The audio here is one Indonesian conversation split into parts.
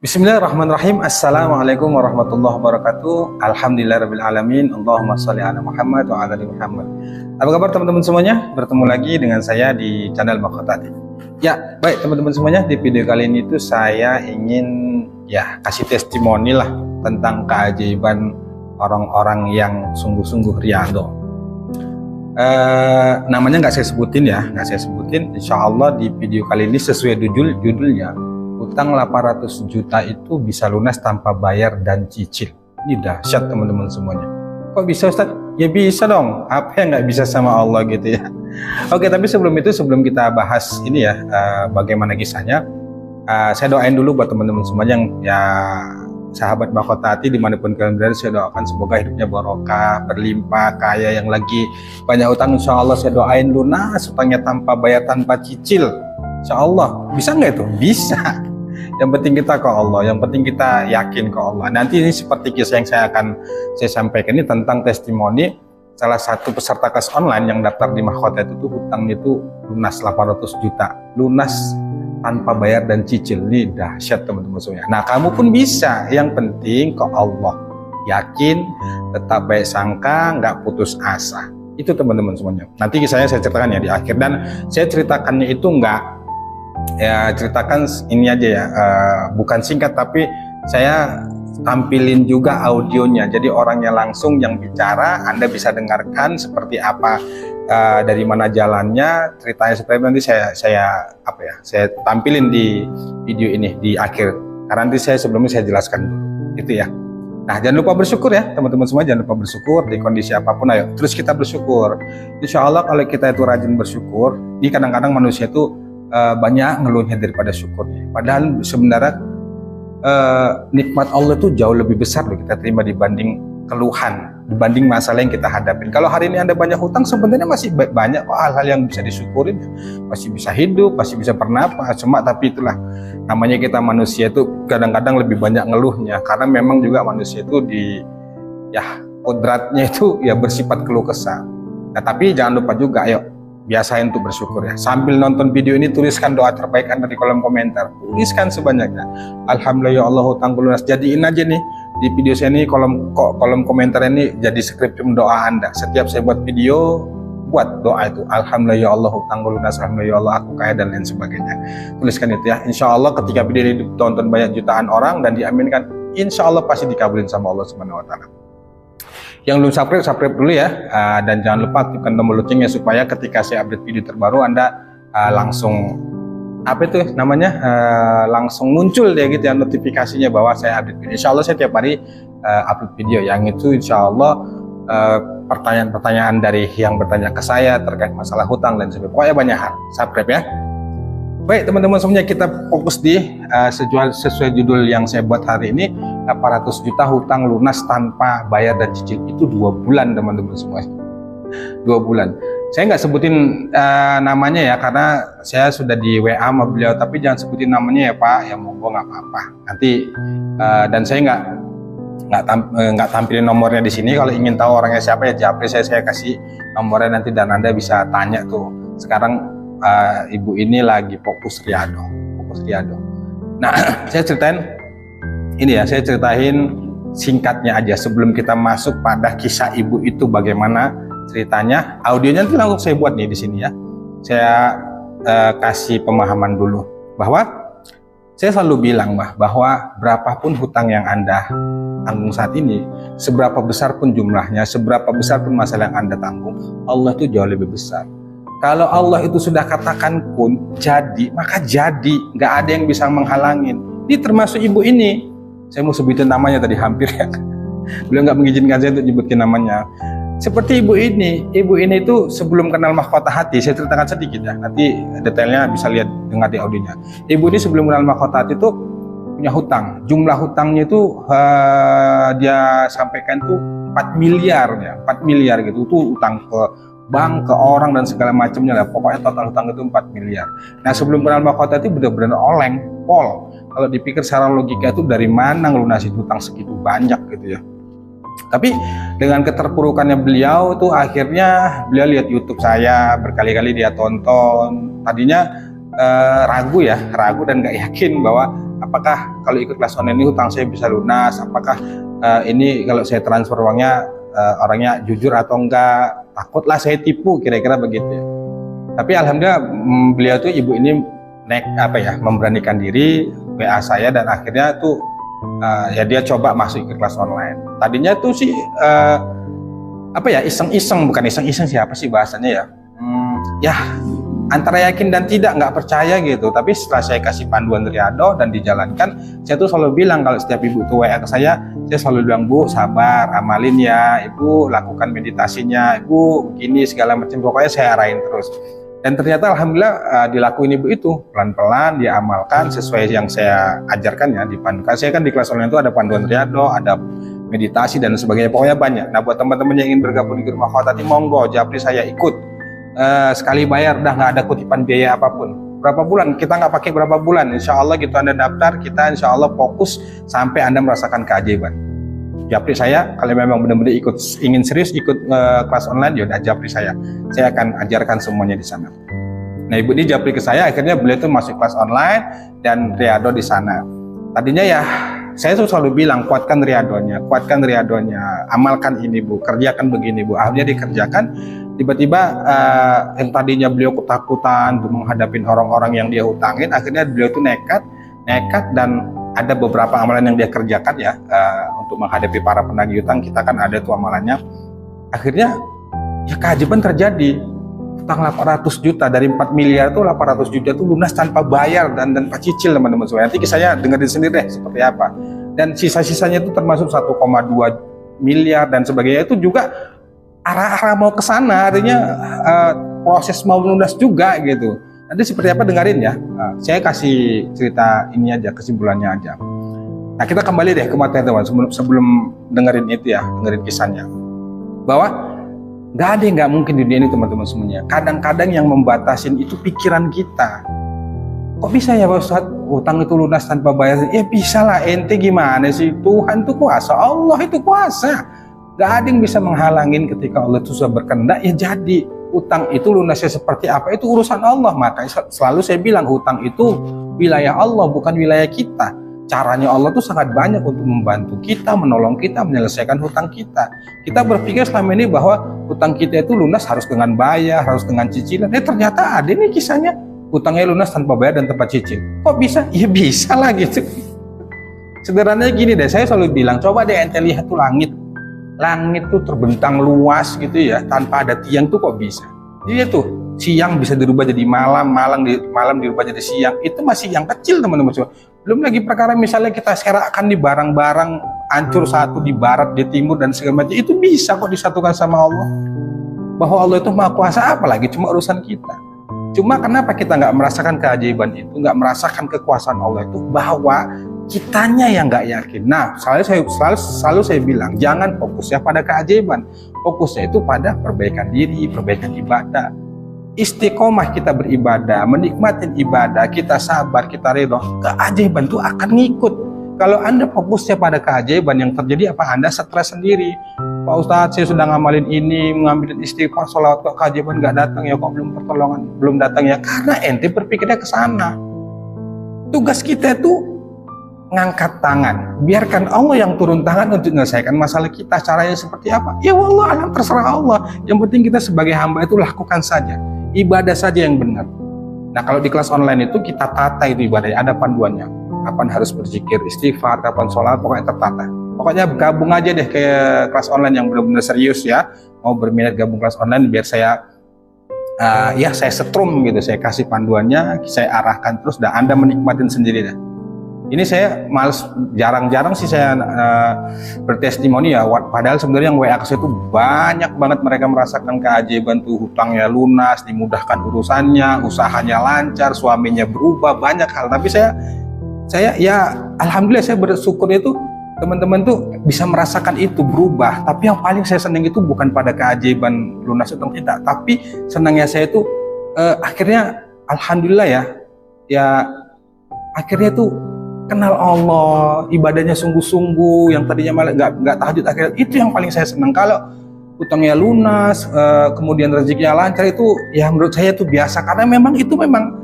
Bismillahirrahmanirrahim. Assalamualaikum warahmatullahi wabarakatuh. Alhamdulillahirrahmanirrahim. Allahumma sholli ala Muhammad wa ala ali Muhammad. Apa kabar teman-teman semuanya? Bertemu lagi dengan saya di channel Mahkota TV. Ya, baik teman-teman semuanya, di video kali ini tuh saya ingin kasih testimoni lah tentang keajaiban orang-orang yang sungguh-sungguh riyadhah. Namanya nggak saya sebutin ya, Insya Allah di video kali ini sesuai judulnya, utang 800 juta itu bisa lunas tanpa bayar dan cicil. Ini dahsyat teman-teman semuanya. Kok bisa Ustaz? Ya bisa dong, apa yang nggak bisa sama Allah gitu ya. Oke, tapi sebelum kita bahas ini ya, bagaimana kisahnya, saya doain dulu buat teman-teman semuanya yang sahabat Mahkota Hati dimanapun kalian berada. Saya doakan semoga hidupnya barokah, berlimpah, kaya, yang lagi banyak utang insya Allah saya doain lunas utangnya tanpa bayar, tanpa cicil. Insya Allah. Bisa nggak itu? Bisa. Yang penting kita ke Allah, yang penting kita yakin ke Allah. Nanti ini seperti kisah yang saya sampaikan ini tentang testimoni salah satu peserta kelas online yang daftar di Mahkota itu tuh hutangnya itu lunas 800 juta. Lunas tanpa bayar dan cicil. Ini dahsyat teman-teman semuanya. Nah, kamu pun bisa. Yang penting ke Allah. Yakin, tetap baik sangka, nggak putus asa. Itu teman-teman semuanya. Nanti kisahnya saya ceritakan ya di akhir. Dan saya ceritakannya itu ceritakan ini aja ya, bukan singkat tapi saya tampilin juga audionya. Jadi orangnya langsung yang bicara, Anda bisa dengarkan seperti apa, dari mana jalannya, ceritanya seperti nanti saya tampilin di video ini di akhir. Karena nanti sebelumnya saya jelaskan dulu, itu ya. Nah, jangan lupa bersyukur ya teman-teman semua, jangan lupa bersyukur di kondisi apapun. Ayo terus kita bersyukur. Insya Allah kalau kita itu rajin bersyukur, ini kadang-kadang manusia itu banyak ngeluhnya daripada syukurnya. Padahal sebenarnya nikmat Allah itu jauh lebih besar loh kita terima dibanding keluhan, dibanding masalah yang kita hadapin. Kalau hari ini Anda banyak hutang, sebenarnya masih banyak kok hal-hal yang bisa disyukurin. Masih bisa hidup, masih bisa bernapas. Cuma tapi itulah namanya kita manusia itu kadang-kadang lebih banyak ngeluhnya, karena memang juga manusia itu kodratnya itu bersifat keluh kesah. Nah, tapi jangan lupa juga, ayo biasain untuk bersyukur ya. Sambil nonton video ini tuliskan doa terbaik Anda di kolom komentar. Tuliskan sebanyaknya. Alhamdulillah ya Allah hutangku lunas. Jadiin aja nih di video saya ini kolom komentar ini jadi skriptum doa Anda. Setiap saya buat video, buat doa itu. Alhamdulillah ya Allah hutangku lunas. Alhamdulillah ya Allah aku kaya dan lain sebagainya. Tuliskan itu ya. Insya Allah ketika video ini ditonton banyak jutaan orang dan diaminkan, insya Allah pasti dikabulin sama Allah Subhanahu wa Ta'ala. Yang belum subscribe dulu ya, dan jangan lupa aktifkan tombol loncengnya supaya ketika saya update video terbaru Anda langsung langsung muncul ya gitu ya notifikasinya bahwa saya update video. Insya Allah saya tiap hari upload video yang itu insya Allah pertanyaan-pertanyaan dari yang bertanya ke saya terkait masalah hutang dan sebagainya. Pokoknya banyak hal. Subscribe ya. Baik teman-teman semuanya, kita fokus di sesuai judul yang saya buat hari ini, 800 juta hutang lunas tanpa bayar dan cicil. Itu 2 bulan teman-teman semua. 2 bulan. Saya nggak sebutin namanya ya, karena saya sudah di WA sama beliau, tapi jangan sebutin namanya ya Pak, ya monggo nggak apa-apa. Nanti dan saya nggak tampilin nomornya di sini. Kalau ingin tahu orangnya siapa ya japri saya kasih nomornya nanti dan Anda bisa tanya tuh. Sekarang ibu ini lagi fokus riyadhah. Nah, saya ceritain singkatnya aja sebelum kita masuk pada kisah ibu itu bagaimana ceritanya. Audionya nanti langsung saya buat nih di sini ya. Saya kasih pemahaman dulu bahwa saya selalu bilang bahwa berapapun hutang yang Anda tanggung saat ini, seberapa besar pun jumlahnya, seberapa besar pun masalah yang Anda tanggung, Allah itu jauh lebih besar. Kalau Allah itu sudah katakan kun, jadi, maka jadi. Nggak ada yang bisa menghalangin. Ini termasuk ibu ini. Saya mau sebutin namanya tadi hampir ya. Beliau nggak mengizinkan saya untuk nyebutin namanya. Seperti ibu ini. Ibu ini itu sebelum kenal Mahkota Hati, saya ceritakan sedikit ya. Nanti detailnya bisa dengar di audionya. Ibu ini sebelum kenal Mahkota Hati itu punya hutang. Jumlah hutangnya itu dia sampaikan tuh 4 miliar ya. 4 miliar gitu. Itu utang ke bank, ke orang dan segala macamnya lah. Pokoknya total hutang itu 4 miliar. Nah, sebelum kenal Mahkota itu benar-benar oleng, pol. Kalau dipikir secara logika itu dari mana ngelunasin hutang segitu banyak gitu ya. Tapi dengan keterpurukannya beliau itu akhirnya beliau lihat YouTube saya, berkali-kali dia tonton. Tadinya ragu dan gak yakin bahwa apakah kalau ikut kelas online ini hutang saya bisa lunas, apakah ini kalau saya transfer uangnya orangnya jujur atau enggak, takutlah saya tipu, kira-kira begitu ya. Tapi alhamdulillah beliau tuh ibu ini memberanikan diri, WA saya, dan akhirnya tuh ya dia coba masuk ke kelas online. Tadinya tuh sih iseng-iseng, bukan iseng-iseng siapa sih bahasanya ya, ya antara yakin dan tidak, nggak percaya gitu. Tapi setelah saya kasih panduan Riyadhah dan dijalankan, saya tuh selalu bilang kalau setiap ibu tuh WA ke saya selalu bilang, Bu sabar, amalin ya, Ibu lakukan meditasinya, Ibu begini segala macam, pokoknya saya arahin terus. Dan ternyata alhamdulillah dilakuin ibu itu pelan-pelan, dia amalkan sesuai yang saya ajarkan ya, dipandukan. Saya kan di kelas online itu ada panduan Riyadhah, ada meditasi dan sebagainya, pokoknya banyak. Nah buat teman-teman yang ingin bergabung di Rumah Khawatir, monggo japri saya ikut. Sekali bayar udah nggak ada kutipan biaya apapun. Berapa bulan kita nggak pakai, berapa bulan, insya Allah gitu Anda daftar, kita insya Allah fokus sampai Anda merasakan keajaiban. Japri saya kalau memang benar-benar ingin serius ikut kelas online, yaudah japri saya akan ajarkan semuanya di sana. Nah ibu ini japri ke saya, akhirnya beliau itu masuk kelas online dan Riyadhah di sana. Tadinya ya saya tuh selalu bilang, kuatkan Riyadhahnya, amalkan ini Bu, kerjakan begini Bu. Akhirnya dikerjakan. Tiba-tiba yang tadinya beliau ketakutan untuk menghadapi orang-orang yang dia hutangin, akhirnya beliau itu nekat dan ada beberapa amalan yang dia kerjakan ya untuk menghadapi para penagih hutang. Kita kan ada tuh amalannya. Akhirnya ya keajaiban terjadi. Hutang 800 juta dari 4 miliar itu 800 juta itu lunas tanpa bayar dan tanpa cicil teman-teman semua. Nanti saya dengerin sendiri deh seperti apa. Dan sisa-sisanya itu termasuk 1,2 miliar dan sebagainya, itu juga arah-arah mau ke sana, artinya proses mau lunas juga gitu. Nanti seperti apa dengerin ya. Saya kasih cerita ini aja, kesimpulannya aja. Nah kita kembali deh ke materi teman, sebelum dengerin itu ya, dengerin kisahnya. Bahwa nggak ada yang nggak mungkin di dunia ini teman-teman semuanya. Kadang-kadang yang membatasin itu pikiran kita. Kok bisa ya Pak Ustadz, utang itu lunas tanpa bayar? Ya bisa lah, ente gimana sih? Tuhan itu kuasa, Allah itu kuasa. Gak ada yang bisa menghalangin ketika Allah itu sudah berkehendak, ya jadi. Utang itu lunasnya seperti apa, itu urusan Allah. Makanya selalu saya bilang, hutang itu wilayah Allah, bukan wilayah kita. Caranya Allah tuh sangat banyak untuk membantu kita, menolong kita, menyelesaikan hutang kita. Kita berpikir selama ini bahwa hutang kita itu lunas harus dengan bayar, harus dengan cicilan. Ternyata ada nih kisahnya, hutangnya lunas tanpa bayar dan tanpa cicil. Kok bisa? Ya bisa lah gitu. Sederhananya gini deh, saya selalu bilang, coba deh ente lihat tuh langit tuh terbentang luas gitu ya, tanpa ada tiang tuh kok bisa? Jadi tuh siang bisa dirubah jadi malam, malam dirubah jadi siang. Itu masih yang kecil teman-teman. Belum lagi perkara misalnya kita sekarang di barang-barang hancur, satu di barat, di timur dan segala macam, itu bisa kok disatukan sama Allah. Bahwa Allah itu maha kuasa, apalagi cuma urusan kita. Cuma kenapa kita nggak merasakan keajaiban itu, nggak merasakan kekuasaan Allah itu, bahwa kitanya yang nggak yakin. Nah, selalu saya bilang, jangan fokusnya pada keajaiban, fokusnya itu pada perbaikan diri, perbaikan ibadah. Istiqomah kita beribadah, menikmati ibadah, kita sabar, kita ridho, keajaiban itu akan ngikut. Kalau Anda fokusnya pada keajaiban, yang terjadi apa? Anda stres sendiri. Pak Ustadz, saya sudah ngamalin ini, mengambil istighfar, sholawat, kok keajaiban nggak datang ya, kok belum datang ya? Karena ente berpikirnya ke sana. Tugas kita itu ngangkat tangan, biarkan Allah yang turun tangan untuk menyelesaikan masalah kita. Caranya seperti apa? Ya Allah, alam terserah Allah. Yang penting kita sebagai hamba itu lakukan saja, ibadah saja yang benar. Nah kalau di kelas online itu kita tata itu ibadahnya, ada panduannya. Kapan harus berzikir, istighfar, kapan sholat, pokoknya tertata. Pokoknya gabung aja deh ke kelas online yang benar-benar serius ya. Mau berminat gabung kelas online biar saya saya setrum gitu, saya kasih panduannya, saya arahkan terus dan Anda menikmatin sendiri deh. Ini saya males, jarang-jarang sih saya bertestimoni ya, padahal sebenarnya yang WA ke saya itu banyak banget mereka merasakan keajaiban tuh, hutangnya lunas, dimudahkan urusannya, usahanya lancar, suaminya berubah, banyak hal. Tapi saya ya alhamdulillah saya bersyukur itu teman-teman tuh bisa merasakan itu berubah. Tapi yang paling saya senang itu bukan pada keajaiban lunas utang kita, tapi senangnya saya itu akhirnya alhamdulillah ya akhirnya tuh kenal Allah, ibadahnya sungguh-sungguh, yang tadinya malah nggak tahajud akhirnya, itu yang paling saya senang. Kalau utangnya lunas, kemudian rezekinya lancar, itu ya menurut saya itu biasa, karena memang itu memang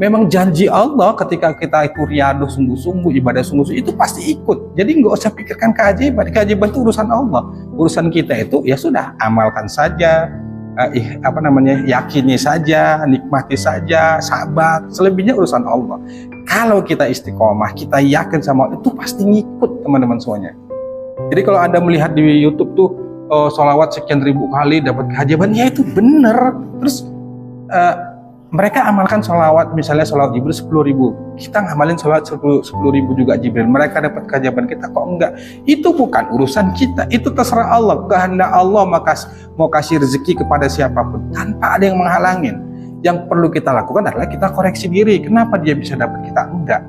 memang janji Allah ketika kita itu riadoh sungguh-sungguh, ibadah sungguh-sungguh, itu pasti ikut. Jadi nggak usah pikirkan keajaiban. Keajaiban itu urusan Allah. Urusan kita itu ya sudah, amalkan saja, yakini saja, nikmati saja, sabar. Selebihnya urusan Allah. Kalau kita istiqomah, kita yakin sama Allah, itu pasti ngikut teman-teman semuanya. Jadi kalau Anda melihat di YouTube tuh sholawat sekian ribu kali dapat keajaiban, ya itu benar. Terus mereka amalkan sholawat, misalnya sholawat Jibril 10.000, kita ngamalin sholawat 10.000 juga Jibril, mereka dapat keajaiban, kita kok enggak? Itu bukan urusan kita, itu terserah Allah. Kehendak Allah mau kasih rezeki kepada siapapun tanpa ada yang menghalangin. Yang perlu kita lakukan adalah kita koreksi diri. Kenapa dia bisa dapat, kita enggak?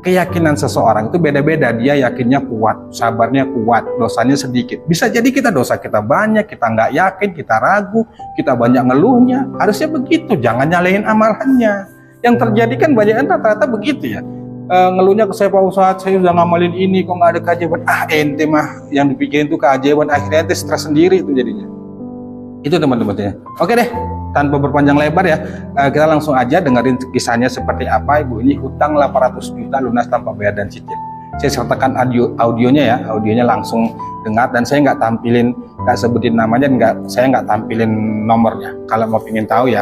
Keyakinan seseorang itu beda-beda. Dia yakinnya kuat, sabarnya kuat, dosanya sedikit. Bisa jadi dosa kita banyak, kita nggak yakin, kita ragu, kita banyak ngeluhnya. Harusnya begitu, jangan nyalahin amalannya. Yang terjadi kan banyak rata-rata begitu ya. Ngeluhnya ke saya, Pak Ustadz, saya udah ngamalin ini kok nggak ada keajaiban. Ente mah yang dipikirin itu keajaiban, akhirnya ente stres sendiri itu jadinya. Itu teman-temannya. Oke deh, tanpa berpanjang lebar ya, kita langsung aja dengerin kisahnya seperti apa. Ibu ini hutang 800 juta lunas tanpa bayar dan cicil. Saya sertakan audionya ya, audionya langsung dengar, dan saya nggak tampilin, nggak sebutin namanya, saya nggak tampilin nomornya. Kalau mau pengen tahu ya,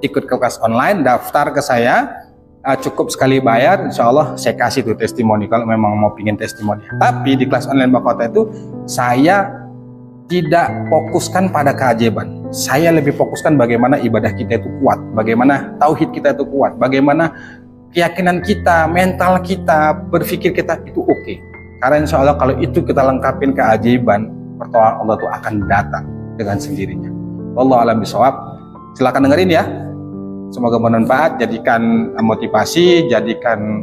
ikut ke kelas online, daftar ke saya, cukup sekali bayar, insya Allah saya kasih tuh testimoni kalau memang mau pengen testimoni. Tapi di kelas online Mahkota itu saya tidak fokuskan pada keajaiban. Saya lebih fokuskan bagaimana ibadah kita itu kuat, bagaimana tauhid kita itu kuat, bagaimana keyakinan kita, mental kita, berpikir kita itu oke. Karena insya Allah kalau itu kita lengkapin keajaiban, pertolongan Allah itu akan datang dengan sendirinya. Wallahu a'lam bishawab. Silakan dengerin ya. Semoga bermanfaat, jadikan motivasi, jadikan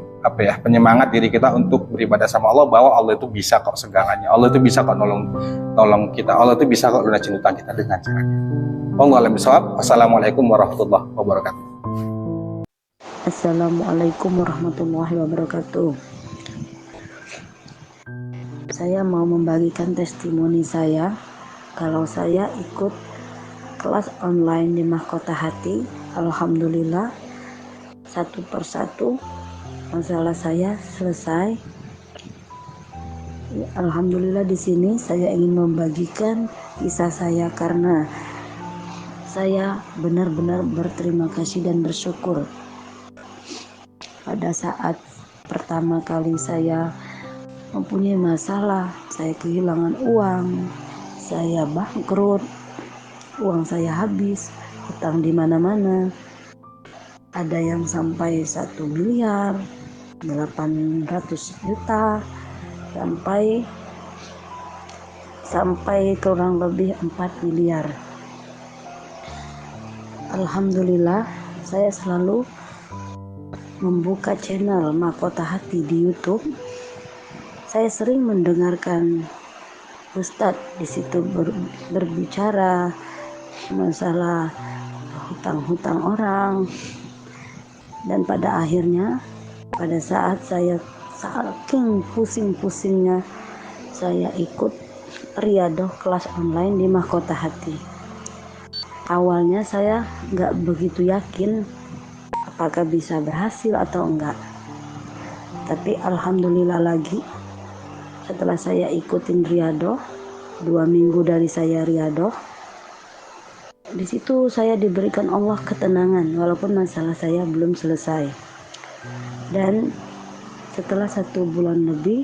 penyemangat diri kita untuk beribadah sama Allah, bahwa Allah itu bisa kok segalanya. Allah itu bisa kok nolong kita. Allah itu bisa kok lunasin utang kita dengan caranya. Wallahu a'lam bishawab. Wassalamualaikum warahmatullahi wabarakatuh. Assalamualaikum warahmatullahi wabarakatuh. Saya mau membagikan testimoni saya kalau saya ikut kelas online di Mahkota Hati. Alhamdulillah, satu persatu masalah saya selesai. Alhamdulillah, di sini saya ingin membagikan kisah saya karena saya benar-benar berterima kasih dan bersyukur. Pada saat pertama kali saya mempunyai masalah, saya kehilangan uang, saya bangkrut, uang saya habis, hutang di mana-mana. Ada yang sampai 1 miliar, 800 juta, sampai kurang lebih 4 miliar. Alhamdulillah, saya selalu membuka channel Mahkota Hati di YouTube. Saya sering mendengarkan Ustadz di situ berbicara masalah hutang-hutang orang, dan pada akhirnya pada saat saya saking pusing-pusingnya, saya ikut riadoh kelas online di Mahkota Hati. Awalnya saya nggak begitu yakin apakah bisa berhasil atau enggak, tapi alhamdulillah lagi setelah saya ikutin riadoh 2 minggu dari saya riadoh, di situ saya diberikan Allah ketenangan walaupun masalah saya belum selesai. Dan setelah 1 bulan lebih,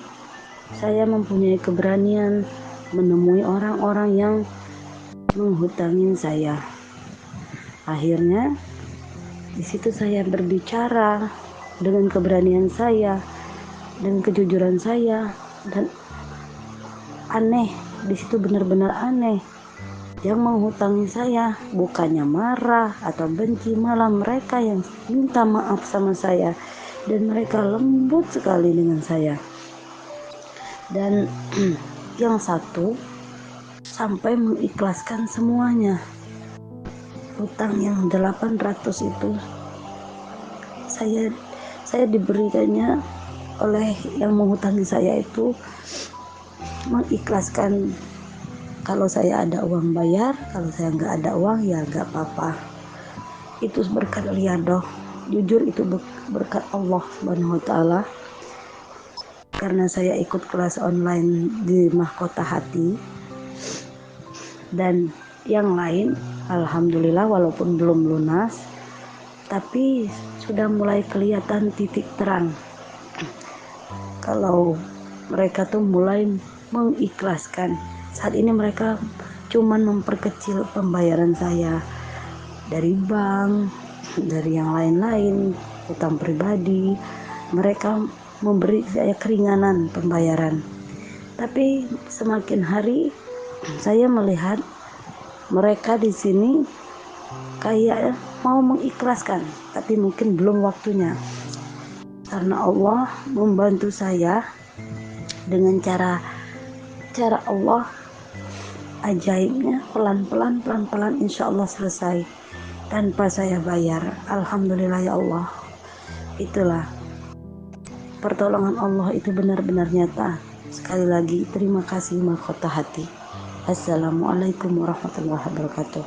saya mempunyai keberanian menemui orang-orang yang menghutangin saya. Akhirnya di situ saya berbicara dengan keberanian saya dan kejujuran saya, dan aneh, di situ benar-benar aneh. Yang menghutangi saya bukannya marah atau benci, malah mereka yang minta maaf sama saya, dan mereka lembut sekali dengan saya. Dan yang satu sampai mengikhlaskan semuanya. Hutang yang 800 itu saya diberikannya oleh yang menghutangi saya itu mengikhlaskan. Kalau saya ada uang bayar, kalau saya nggak ada uang ya nggak apa-apa. Itu berkat riadoh jujur itu berkat Allah Subhanahu wa taala, karena saya ikut kelas online di Mahkota Hati dan yang lain. Alhamdulillah walaupun belum lunas, tapi sudah mulai kelihatan titik terang. Kalau mereka tuh mulai mengikhlaskan. Saat ini mereka cuman memperkecil pembayaran saya dari bank, dari yang lain-lain, utang pribadi. Mereka memberi saya keringanan pembayaran. Tapi semakin hari saya melihat mereka di sini kayak mau mengikhlaskan, tapi mungkin belum waktunya. Karena Allah membantu saya dengan cara Allah ajaibnya, pelan-pelan insya Allah selesai tanpa saya bayar. Alhamdulillah ya Allah. Itulah pertolongan Allah, itu benar-benar nyata. Sekali lagi terima kasih Mahkota Hati. Assalamualaikum warahmatullahi wabarakatuh.